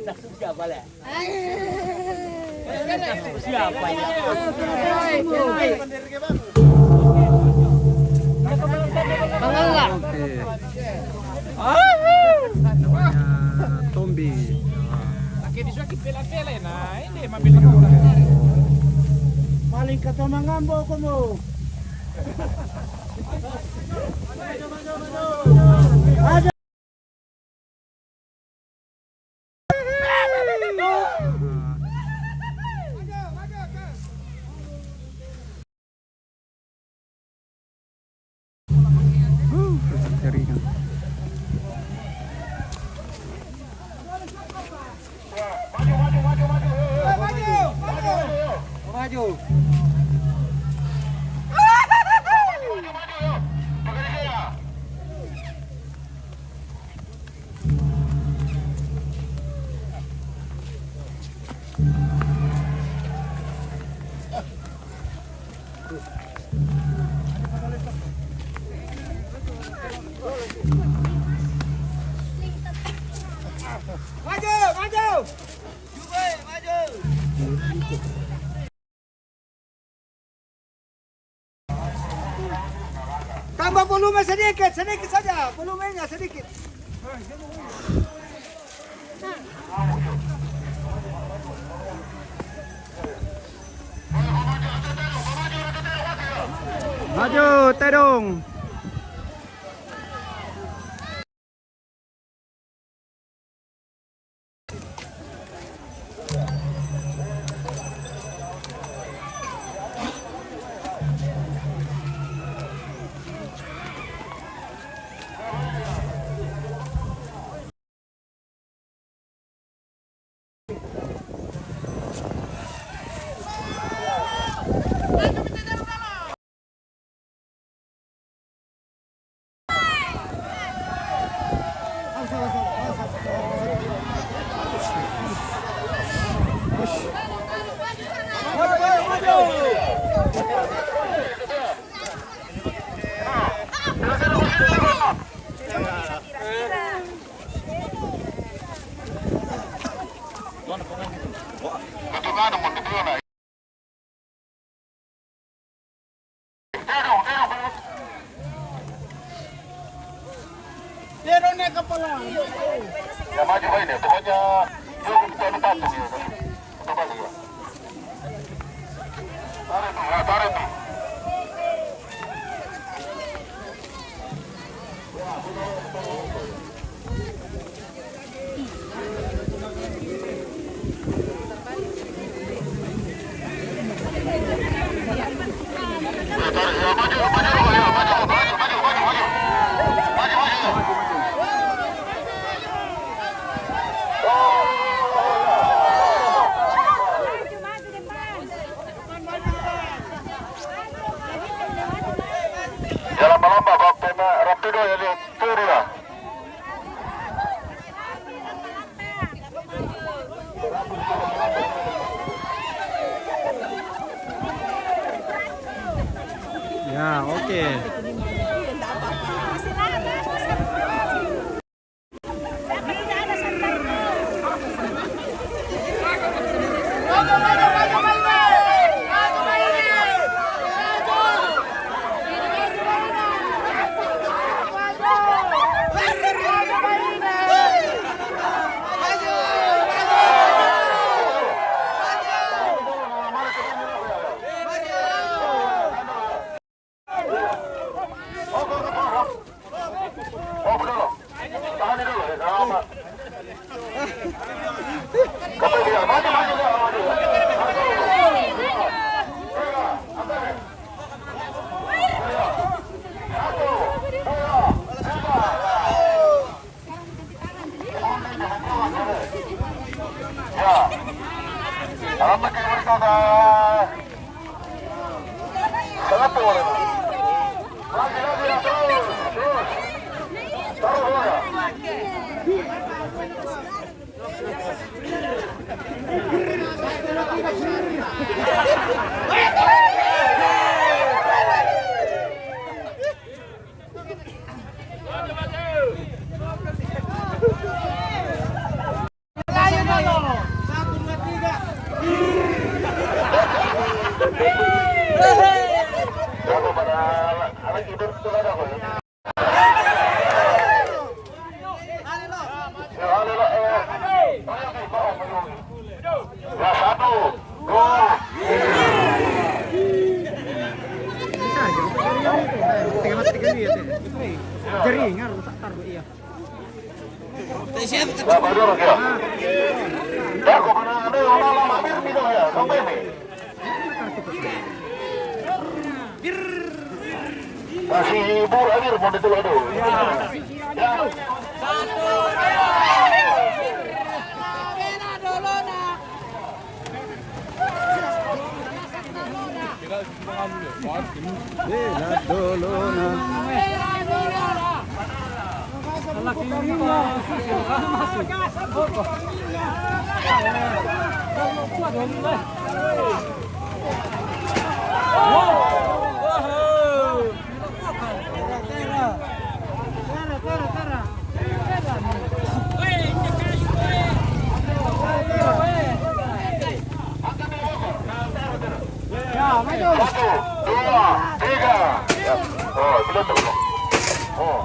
Siapa ya? Siapa ya? Oke. Namanya Tombi. Paling kata mangambo kamu. Ada. Jaringan. Maju. Maju, maju. Juga maju. Tambah volume sedikit, sedikit saja. Volumenya sedikit. Maju, Tedong. Ya maju ini, pokoknya yuk kita patung ya. Kita patung ya. Tarik tuh. Jalan lama bapaknya rapido ya di turun lah. Ya, oke. Oh betul. Tahan dulu ya, lama. Kapan dia? Maju, maju, maju. Ya. Dalam pakai mereka sangat tua. Lagi, terus. Taruh bola. Ya, baru ya. Ya, kok mana ada orang lama minum ya, sampai nih. Kasih ibu lagi mau ditulah dulu. Ya. Bela Dolona. Satu, dua, tiga. Ya. Oh, sudah tuh. Oh.